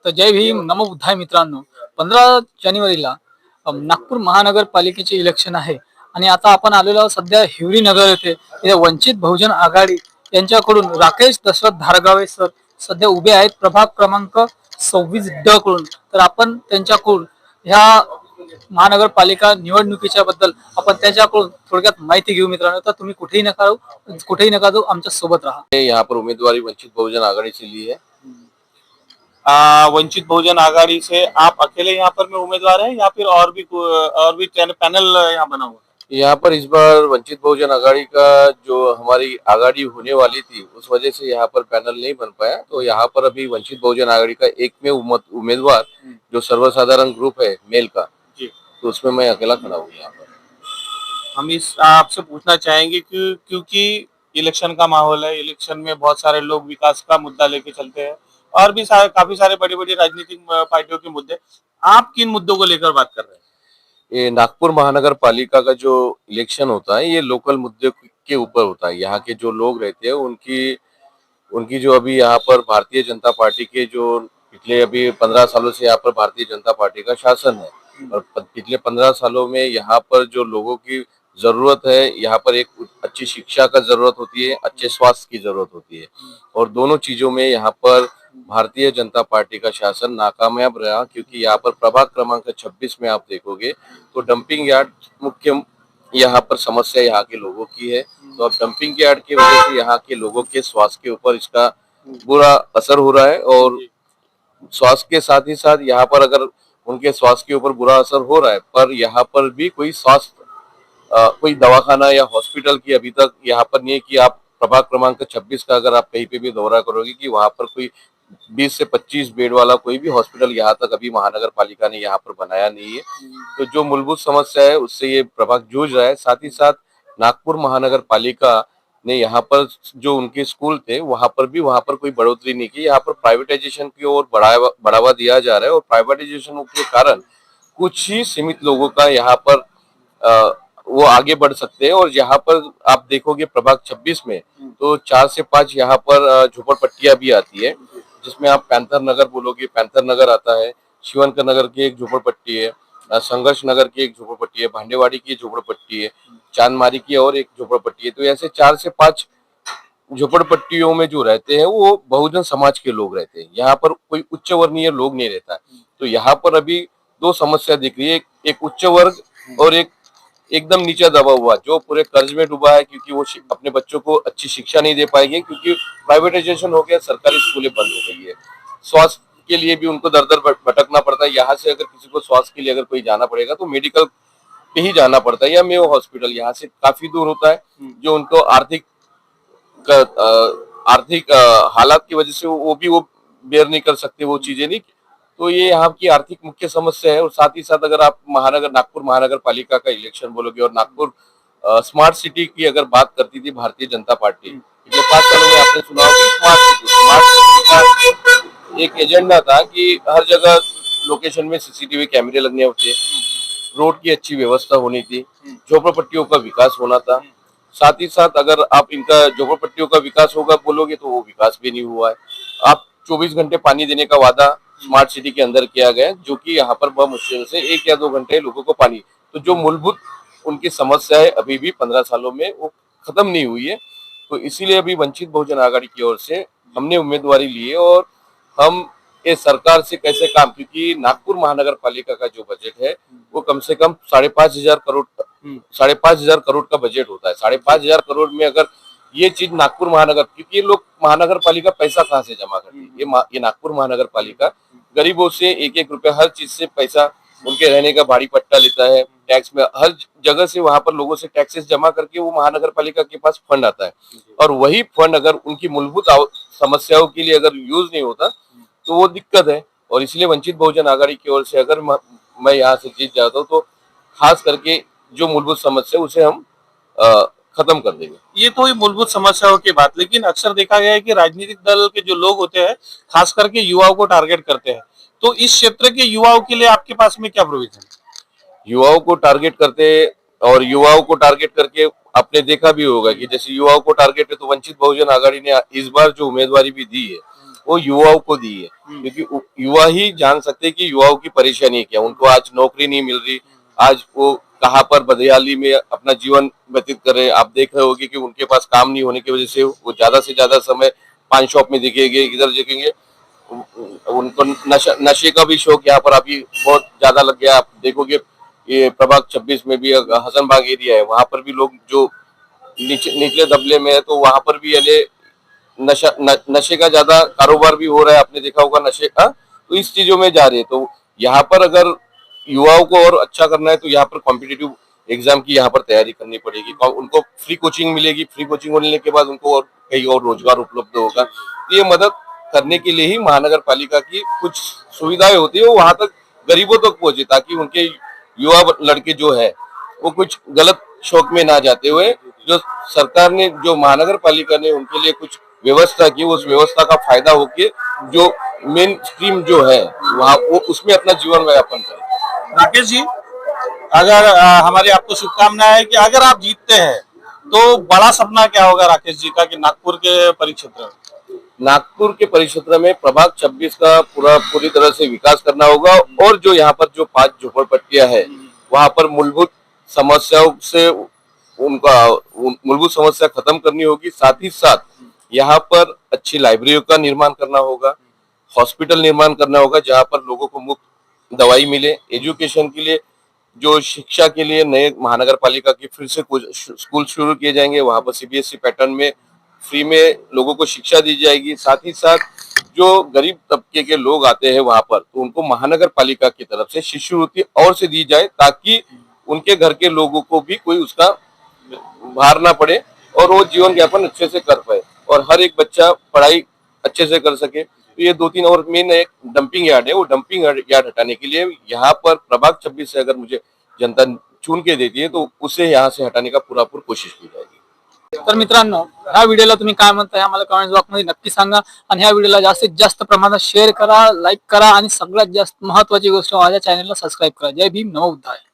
तर जय भीम नमो बुद्धाय मित्रांनो. 15 जानेवारीला नागपूर महानगरपालिकेचे इलेक्शन आहे आणि आता आपण आलेलो आहोत सध्या हिवरी नगर येथे. इथे वंचित बहुजन आघाडी यांच्याकडून राकेश दशरथ धारगावे सर सध्या उभे आहेत प्रभाग क्रमांक 26 ड कडून. तर आपण त्यांच्याकडून ह्या महानगरपालिका निवडणुकीच्या बद्दल आपण त्यांच्याकडून थोडक्यात माहिती घेऊ मित्रांनो. तर तुम्ही कुठेही नका जाऊ, आमच्या सोबत राहा. यहाँ पर उम्मीदवारी वंचित बहुजन आघाड़ी से ली है। वंचित बहुजन आघाड़ी से आप अकेले यहाँ पर में उम्मीदवार हैं या फिर और भी पैनल यहाँ बना हुआ है? यहाँ पर इस बार वंचित बहुजन आघाड़ी का जो हमारी आघाड़ी होने वाली थी उस वजह से यहाँ पर पैनल नहीं बन पाया, तो यहाँ पर अभी वंचित बहुजन आघाड़ी का एक में उम्मीदवार जो सर्वसाधारण ग्रुप है मेल का, तो उसमें मैं अकेला खड़ा हूँ यहाँ पर। हम इस आपसे पूछना चाहेंगे कि क्योंकि इलेक्शन का माहौल है, इलेक्शन में बहुत सारे लोग विकास का मुद्दा लेके चलते हैं और भी काफी सारे बड़ी बड़ी राजनीतिक पार्टियों के मुद्दे, आप किन मुद्दों को लेकर बात कर रहे हैं? ये नागपुर महानगर पालिका का जो इलेक्शन होता है ये लोकल मुद्दे के ऊपर होता है। यहाँ के जो लोग रहते हैं उनकी उनकी जो अभी यहाँ पर भारतीय जनता पार्टी के जो पिछले अभी 15 सालों से यहाँ पर भारतीय जनता पार्टी का शासन है और पिछले 15 सालों में यहाँ पर जो लोगों की जरूरत है, यहाँ पर एक अच्छी शिक्षा का जरूरत होती है, अच्छे स्वास्थ्य की जरूरत होती है और दोनों चीजों में यहाँ पर भारतीय जनता पार्टी का शासन नाकामयाब रहा। क्योंकि यहाँ पर प्रभाग क्रमांक 26 में आप देखोगे तो डंपिंग यार्ड मुख्य यहाँ पर समस्या यहाँ के लोगों की है। तो अब डंपिंग यार्ड की वजह से यहाँ के लोगों के स्वास्थ्य के ऊपर इसका बुरा असर हो रहा है और स्वास्थ्य के साथ ही साथ यहाँ पर अगर उनके स्वास्थ्य के ऊपर बुरा असर हो रहा है पर यहाँ पर भी कोई कोई दवाखाना या हॉस्पिटल की अभी तक यहाँ पर नहीं है कि आप प्रभाग क्रमांक 26 का अगर आप कहीं पे भी दौरा करोगे कि वहां पर कोई 20 से 25 बेड वाला कोई भी हॉस्पिटल यहाँ तक अभी महानगर पालिका ने यहाँ पर बनाया नहीं है। तो जो मूलभूत समस्या है उससे ये प्रभाग जूझ रहा है। साथ ही साथ नागपुर महानगर पालिका ने यहाँ पर जो उनके स्कूल थे वहां पर कोई बढ़ोतरी नहीं की। यहाँ पर प्राइवेटाइजेशन की ओर बढ़ावा दिया जा रहा है और प्राइवेटाइजेशन के कारण कुछ ही सीमित लोगों का यहाँ पर वो आगे बढ़ सकते हैं। और यहाँ पर आप देखोगे प्रभाग 26 में तो 4 से 5 यहाँ पर झोपड़पट्टियां भी आती है, जिसमें आप पैंथर नगर बोलोगे, पैंथर नगर आता है, शिवनकर नगर की एक झोपड़पट्टी है, संघर्ष नगर की एक झोपड़पट्टी है, भांडेवाड़ी की झोपड़पट्टी है, चांदमारी की और एक झोपड़पट्टी है। तो ऐसे 4 से 5 झोपड़पट्टियों में जो रहते हैं वो बहुजन समाज के लोग रहते हैं। यहाँ पर कोई उच्च वर्णीय लोग नहीं रहता है। तो यहाँ पर अभी दो समस्या दिख रही है, एक उच्च वर्ग और एक एकदम नीचे दबा हुआ जो पूरे कर्ज में डूबा है, क्योंकि वो अपने बच्चों को अच्छी शिक्षा नहीं दे पाएंगे क्योंकि प्राइवेटाइजेशन हो गया, सरकारी स्कूलें बंद हो गई है। स्वास्थ्य के लिए भी उनको दर दर भटकना पड़ता है। यहाँ से अगर किसी को स्वास्थ्य के लिए अगर कोई जाना पड़ेगा तो मेडिकल पे ही जाना पड़ता है या मेयो हॉस्पिटल यहाँ से काफी दूर होता है, जो उनको आर्थिक हालात की वजह से वो बेयर नहीं कर सकते वो चीजें नहीं। तो ये यहाँ की आर्थिक मुख्य समस्या है। और साथ ही साथ अगर आप नागपुर महानगर पालिका का इलेक्शन बोलोगे और नागपुर स्मार्ट सिटी की अगर बात करती थी भारतीय जनता पार्टी पिछले 5 सालों में, आपने सुना होगा स्मार्ट सिटी का एक एजेंडा था कि हर जगह लोकेशन में सीसीटीवी कैमरे लगने होते, रोड की अच्छी व्यवस्था होनी थी, झोपड़पट्टियों का विकास होना था। साथ ही साथ अगर आप इनका झोपड़पट्टियों का विकास होगा बोलोगे तो वो विकास भी नहीं हुआ है। आप 24 घंटे पानी देने का वादा स्मार्ट सिटी के अंदर किया गया, जो कि यहाँ पर बहुत मुश्किल से 1 या 2 घंटे लोगों को पानी, तो जो मूलभूत उनकी समस्या है अभी भी 15 सालों में वो खत्म नहीं हुई है। तो इसीलिए अभी वंचित बहुजन आघाड़ी की ओर से हमने उम्मीदवारी ली है और हम ये सरकार से कैसे काम, क्योंकि नागपुर महानगर पालिका का जो बजट है वो कम से कम 5,500 करोड़ का बजट होता है। 5,500 करोड़ में अगर ये चीज नागपुर महानगर, क्योंकि ये लोग महानगर पालिका पैसा कहाँ से जमा करती है, ये नागपुर महानगर पालिका गरीबों से 1-1 रुपया हर चीज से पैसा, उनके रहने का भाड़ी पट्टा लेता है, टैक्स में हर जगह से वहां पर लोगों से टैक्सेस जमा करके वो महानगर पालिका के पास फंड आता है। और वही फंड अगर उनकी मूलभूत समस्याओं के लिए अगर यूज नहीं होता तो वो दिक्कत है। और इसलिए वंचित बहुजन आघाड़ी की ओर से अगर मैं यहाँ से जीत जाता हूँ तो खास करके जो मूलभूत समस्या उसे हम खत्म कर देंगे। ये तो ही मूलभूत समस्याओं की बात, लेकिन अक्सर देखा गया है कि राजनीतिक दल के जो लोग होते हैं खास करके युवाओं को टारगेट करते हैं। तो इस क्षेत्र के युवाओं के लिए आपके पास में क्या प्रोविजन है? युवाओं को टारगेट करते और युवाओं को टारगेट करके आपने देखा भी होगा कि जैसे युवाओं को टारगेट है तो वंचित बहुजन आघाड़ी ने इस बार जो उम्मीदवारी भी दी है वो युवाओं को दी है, क्योंकि युवा ही जान सकते हैं कि युवाओं की परेशानी क्या है। उनको आज नौकरी नहीं मिल रही, आज वो कहाँ पर बदहाली में अपना जीवन व्यतीत कर रहे हैं। आप देख रहे होगे कि उनके पास काम नहीं होने की वजह से वो ज्यादा से ज्यादा समय पान शॉप में दिखेंगे, इधर देखेंगे। उनको नशे का भी शौक यहाँ पर अभी बहुत ज्यादा लग गया। आप देखोगे ये प्रभाग 26 में भी हसनबाग एरिया है, वहां पर भी लोग जो निचले दबले में है, तो वहां पर भी नशे का ज्यादा कारोबार भी हो रहा है। आपने देखा होगा नशे का, तो इस चीजों में जा रहे हैं। तो यहाँ पर अगर युवाओं को और अच्छा करना है तो यहाँ पर कॉम्पिटिटिव एग्जाम की यहाँ पर तैयारी करनी पड़ेगी। उनको फ्री कोचिंग मिलेगी, फ्री कोचिंग होने के बाद उनको और कहीं और रोजगार उपलब्ध होगा। तो ये मदद करने के लिए ही महानगर पालिका की कुछ सुविधाएं होती है, वो वहां तक गरीबों तक पहुंचे, ताकि उनके युवा लड़के जो है वो कुछ गलत शौक में ना जाते हुए, जो सरकार ने, जो महानगर पालिका ने उनके लिए कुछ व्यवस्था की, उस व्यवस्था का फायदा होके जो मेन स्ट्रीम जो है वहाँ वो उसमें अपना जीवन यापन करें। राकेश जी, अगर हमारी आपको शुभकामनाएं है कि अगर आप जीतते हैं तो बड़ा सपना क्या होगा राकेश जी का कि नागपुर के परिक्षेत्र में? नागपुर के परिक्षेत्र में प्रभाग 26 का पूरी तरह से विकास करना होगा, और जो यहाँ पर जो 5 झोपड़पट्टियां है वहां पर मूलभूत समस्याओं से मूलभूत समस्या खत्म करनी होगी। साथ ही साथ यहाँ पर अच्छी लाइब्रेरी का निर्माण करना होगा, हॉस्पिटल निर्माण करना होगा जहाँ पर लोगों को मुफ्त दवाई मिले। एजुकेशन के लिए, जो शिक्षा के लिए नए महानगर पालिका की फिर से कुछ स्कूल शुरू किए जाएंगे, वहां पर सीबीएसई पैटर्न में फ्री में लोगों को शिक्षा दी जाएगी। साथ ही साथ जो गरीब तबके के लोग आते हैं वहां पर, तो उनको महानगर पालिका की तरफ से शिष्यवृत्ति और से दी जाए, ताकि उनके घर के लोगों को भी कोई उसका भार ना पड़े और वो जीवन यापन अच्छे से कर पाए, और हर एक बच्चा पढ़ाई अच्छे से कर सके। तो ये 2-3 और मेन एक डंपिंग यार्ड है, वो डंपिंग यार्ड हटाने के लिए यहाँ पर प्रभाग 26 से अगर मुझे जनता चुन के देती है तो उसे यहाँ से हटाने का पूरा कोशिश की जाएगी। तर मित्रांनो, ह्या व्हिडिओला तुम्ही काय म्हणताय आम्हाला कमेंट बॉक्स मध्ये नक्की सांगा, आणि ह्या व्हिडिओला जास्तीत जास्त प्रमाणात शेअर करा, लाईक करा, आणि सगळ्यात जास्त महत्त्वाची गोष्ट माझ्या चॅनलला सबस्क्राईब करा। जय भीम, नमो बुद्धाय.